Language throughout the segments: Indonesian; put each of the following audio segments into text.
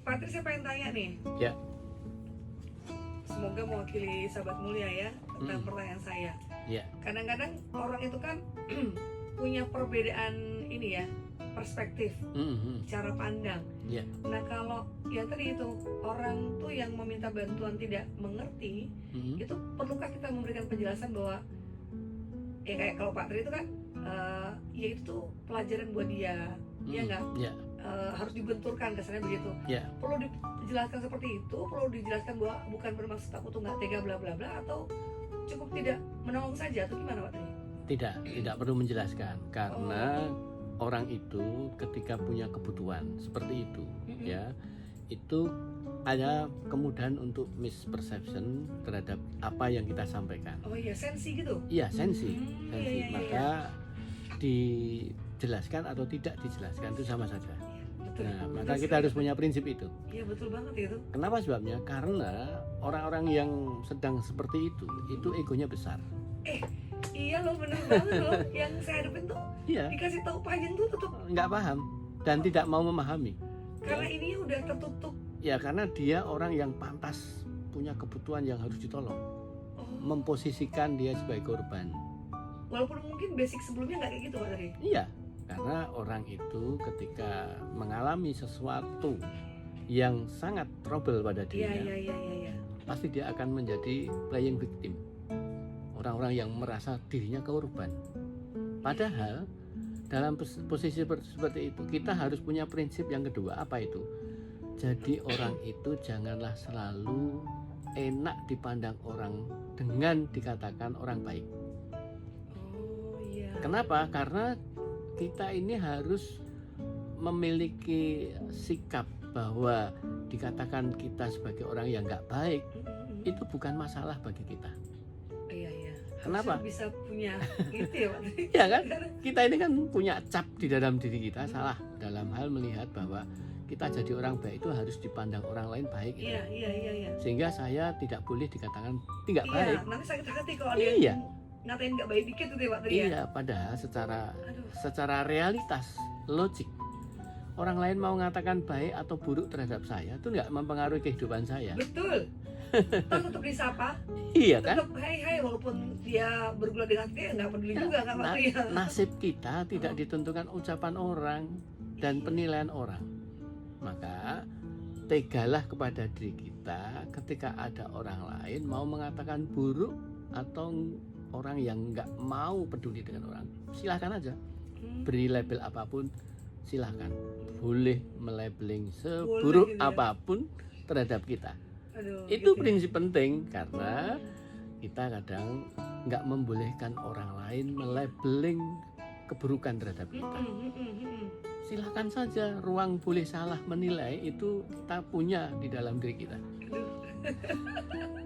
Pak Tri, saya pengen tanya nih. Ya. Semoga mewakili sahabat mulia ya tentang pertanyaan saya. Ya. Kadang-kadang orang itu kan punya perbedaan ini ya, perspektif, cara pandang. Ya. Nah kalau ya tadi itu orang tuh yang meminta bantuan tidak mengerti, itu perlukah kita memberikan penjelasan bahwa ya kayak kalau Pak Tri itu kan ya itu tuh pelajaran buat dia, ya nggak? Ya. Harus dibenturkan kesannya begitu. Ya. Perlu dijelaskan seperti itu, perlu dijelaskan bahwa bukan bermaksud aku tuh nggak tega bla bla bla, atau cukup tidak menolong saja, atau gimana Pak Tri? Tidak perlu menjelaskan karena orang itu ketika punya kebutuhan seperti itu, ya, itu ada kemudahan untuk misperception terhadap apa yang kita sampaikan. Oh iya, sensi gitu? Iya, sensi. Iya. Maka dijelaskan atau tidak dijelaskan itu sama saja. Betul. Nah, maka kita harus punya prinsip itu. Iya, betul banget itu. Kenapa sebabnya? Karena orang-orang yang sedang seperti itu egonya besar. Iya loh, bener banget loh. Yang saya hadapin tuh Iya. dikasih tahu panjang tuh tetap Nggak paham dan tidak mau memahami. karena ini udah tertutup. Ya karena dia orang yang pantas punya kebutuhan yang harus ditolong, memposisikan dia sebagai korban. Walaupun mungkin basic sebelumnya nggak kayak gitu Pak Tri. Iya, karena orang itu ketika mengalami sesuatu yang sangat trouble pada dirinya, Iya. pasti dia akan menjadi playing victim. Orang-orang yang merasa dirinya korban. Padahal dalam posisi seperti itu kita harus punya prinsip yang kedua. Apa itu? Jadi orang itu janganlah selalu enak dipandang orang dengan dikatakan orang baik. Oh iya. Kenapa? Karena kita ini harus memiliki sikap bahwa dikatakan kita sebagai orang yang nggak baik itu bukan masalah bagi kita. Iya. Kenapa? Harusnya bisa punya gitu ya Pak Tri. Ya kan? Kita ini kan punya cap di dalam diri kita salah dalam hal melihat bahwa kita jadi orang baik itu harus dipandang orang lain baik. Iya. Sehingga saya tidak boleh dikatakan tidak baik. Nanti sakit hati kalau ada Iya. yang ngatain nggak baik dikit gitu ya Pak Tri ya. Iya, padahal secara realitas logik orang lain mau mengatakan baik atau buruk terhadap saya itu nggak mempengaruhi kehidupan saya. Betul. Toh tetap disapa. Iya kan? Tetap hai walaupun dia bergula dengan dia nggak peduli juga nggak Pak Tri ya. Nasib kita tidak ditentukan ucapan orang dan penilaian orang. Maka tegalah kepada diri kita ketika ada orang lain mau mengatakan buruk atau orang yang nggak mau peduli dengan orang, silahkan aja beri label apapun, silahkan, boleh melabeling seburuk gitu ya. apapun terhadap kita. Gitu Itu ya. prinsip penting karena kita kadang nggak membolehkan orang lain melabeling keburukan terhadap kita. Silahkan saja, ruang boleh salah menilai itu kita punya di dalam diri kita.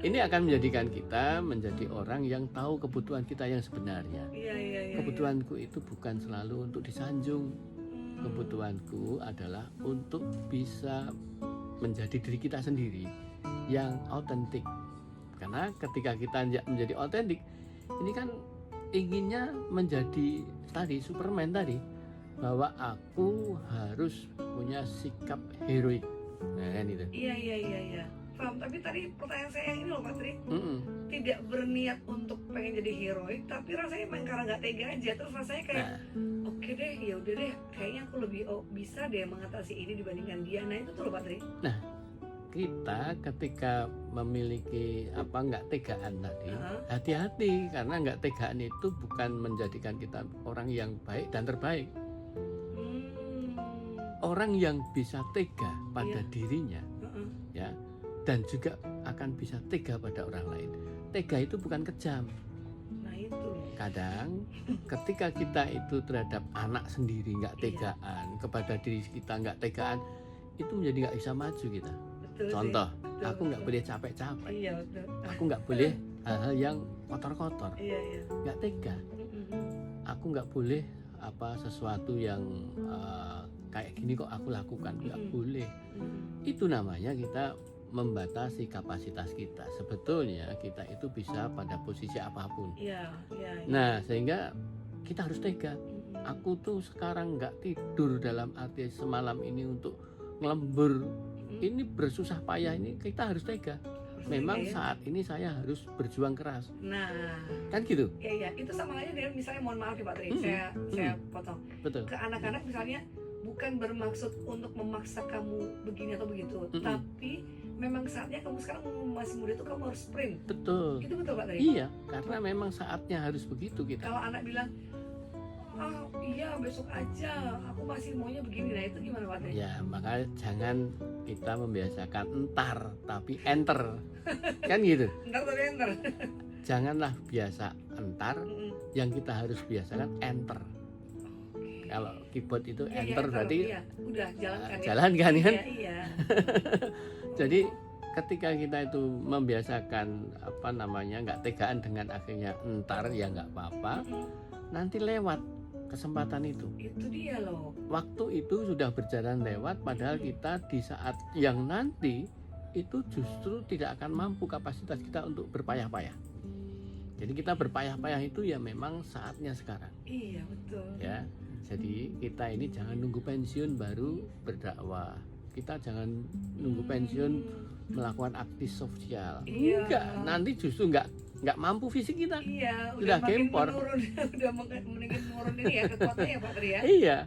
Ini akan menjadikan kita menjadi orang yang tahu kebutuhan kita yang sebenarnya. Iya. Kebutuhanku itu bukan selalu untuk disanjung. Kebutuhanku adalah untuk bisa menjadi diri kita sendiri yang autentik. Karena ketika kita menjadi autentik, ini kan inginnya menjadi tadi Superman tadi, bahwa aku harus punya sikap heroik. Nah, gitu. Iya. Paham, tapi tadi pertanyaan saya yang ini loh Pak Tri, tidak berniat untuk pengen jadi heroik, tapi rasanya emang karena nggak tega aja, terus rasanya kayak oke deh, ya udah deh, kayaknya aku lebih bisa deh mengatasi ini dibandingkan dia. Nah itu tuh loh Pak Tri. Nah, kita ketika memiliki nggak tegaan tadi, hati-hati karena nggak tegaan itu bukan menjadikan kita orang yang baik dan terbaik. Orang yang bisa tega pada dirinya, ya, dan juga akan bisa tega pada orang lain. Tega itu bukan kejam. Nah itu. Kadang ketika kita itu terhadap anak sendiri nggak tegaan, kepada diri kita nggak tegaan, itu menjadi nggak bisa maju kita. Betul Contoh, sih. aku nggak boleh capek-capek. Iya betul. Aku nggak boleh hal-hal yang kotor-kotor. Iya. Nggak tega. Aku nggak boleh sesuatu yang kayak gini kok aku lakukan, nggak boleh. Itu namanya kita membatasi kapasitas kita. Sebetulnya kita itu bisa pada posisi apapun. Iya. Nah, sehingga kita harus tega. Aku tuh sekarang nggak tidur dalam arti semalam ini untuk ngelembur ini bersusah payah ini kita harus tega. Memang saat ini saya harus berjuang keras. Nah, kan gitu. Iya, itu sama aja dengan misalnya, mohon maaf ya Pak Tri, saya potong. Betul. Ke anak-anak misalnya, bukan bermaksud untuk memaksa kamu begini atau begitu, tapi memang saatnya kamu sekarang masih muda tuh kamu harus sprint. Betul. Itu betul Pak Tri? Iya, karena memang saatnya harus begitu kita. Kalau anak bilang, iya besok aja, aku masih maunya begini, nah itu gimana Pak Tri? Ya, maka jangan kita membiasakan entar tapi enter. Kan gitu. Entar tapi enter. Janganlah biasa entar, yang kita harus biasakan enter. Kalau keyboard itu enter berarti udah jalankan. Jalankan kan? Iya. Jadi ketika kita itu membiasakan nggak tegaan dengan akhirnya entar, ya nggak apa-apa. Nanti lewat kesempatan itu. Itu dia loh. Waktu itu sudah berjalan lewat, padahal kita di saat yang nanti itu justru tidak akan mampu kapasitas kita untuk berpayah-payah. Jadi kita berpayah-payah itu ya memang saatnya sekarang. Iya betul. Ya, jadi kita ini jangan nunggu pensiun baru berdakwah. Kita jangan nunggu pensiun melakukan aktif sosial. Iya. Enggak, nanti justru nggak mampu fisik kita. Iya, sudah gempor. Udah meningin menurun ini ya kekuatannya ya Pak Tri ya. Iya.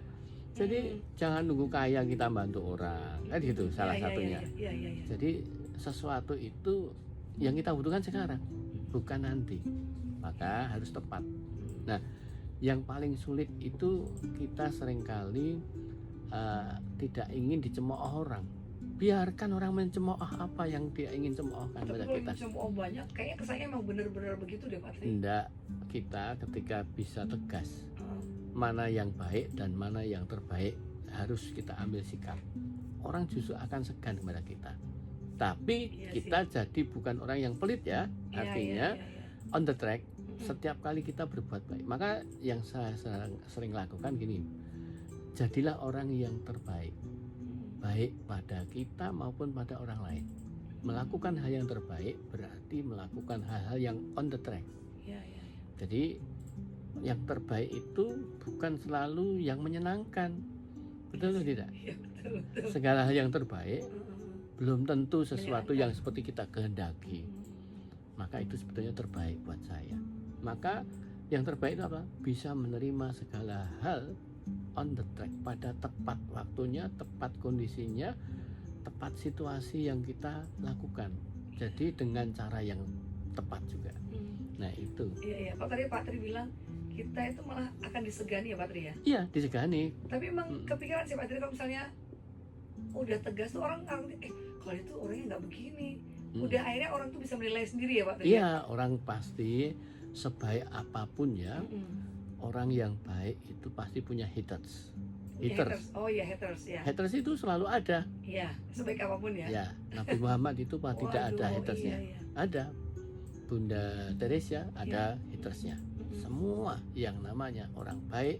Jadi jangan nunggu kaya kita bantu orang, kan gitu salah satunya. Iya. Jadi sesuatu itu yang kita butuhkan sekarang, bukan nanti. Maka harus tepat. Nah, yang paling sulit itu kita seringkali tidak ingin dicemooh orang. Biarkan orang mencemooh apa yang dia ingin cemoohkan pada kita. Mencemooh banyak, kayaknya kesannya emang benar-benar begitu deh Pak Tri. Tidak, kita ketika bisa tegas mana yang baik dan mana yang terbaik harus kita ambil sikap. Orang justru akan segan kepada kita. Tapi kita jadi bukan orang yang pelit ya. Artinya on the track. Setiap kali kita berbuat baik, maka yang saya sering lakukan gini, jadilah orang yang terbaik, baik pada kita maupun pada orang lain. Melakukan hal yang terbaik berarti melakukan hal-hal yang on the track. Jadi yang terbaik itu bukan selalu yang menyenangkan, betul atau tidak? Betul. Segala hal yang terbaik belum tentu sesuatu yang seperti kita kehendaki. Maka itu sebetulnya terbaik buat saya. Maka yang terbaik itu apa? Bisa menerima segala hal on the track, pada tepat waktunya, tepat kondisinya, tepat situasi yang kita lakukan. Jadi dengan cara yang tepat juga. Nah itu. Iya. Pak Tri bilang kita itu malah akan disegani ya Pak Tri ya? Iya, disegani. Tapi emang kepikiran sih Pak Tri kalau misalnya udah tegas tuh orang kalau itu orangnya nggak begini. Udah akhirnya orang tuh bisa menilai sendiri ya Pak Tri? Iya, orang pasti sebaik apapun ya, orang yang baik itu pasti punya haters. Oh iya, haters ya. Haters itu selalu ada. Iya, sebaik apapun ya. Ya, Nabi Muhammad itu tidak ada hatersnya. Iya. Ada. Bunda Teresa ada hatersnya. Semua yang namanya orang baik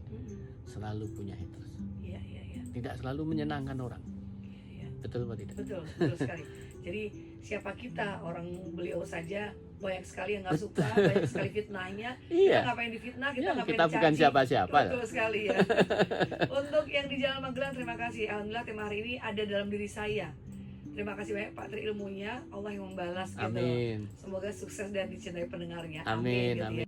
selalu punya haters. Iya. Tidak selalu menyenangkan orang. Iya. Betul atau tidak? Betul sekali. Jadi siapa kita, orang beliau saja banyak sekali yang nggak suka, banyak sekali fitnahnya. Iya. Kita ngapain difitnah, kita ngapain kita dicaci. bukan siapa-siapa. Betul sekali ya. Untuk yang di Jalan Magelang, terima kasih. Alhamdulillah tema hari ini ada dalam diri saya. Terima kasih banyak Pak Tri ilmunya. Allah yang membalas. Amin. Gitu. Semoga sukses dan dicintai pendengarnya. Amin.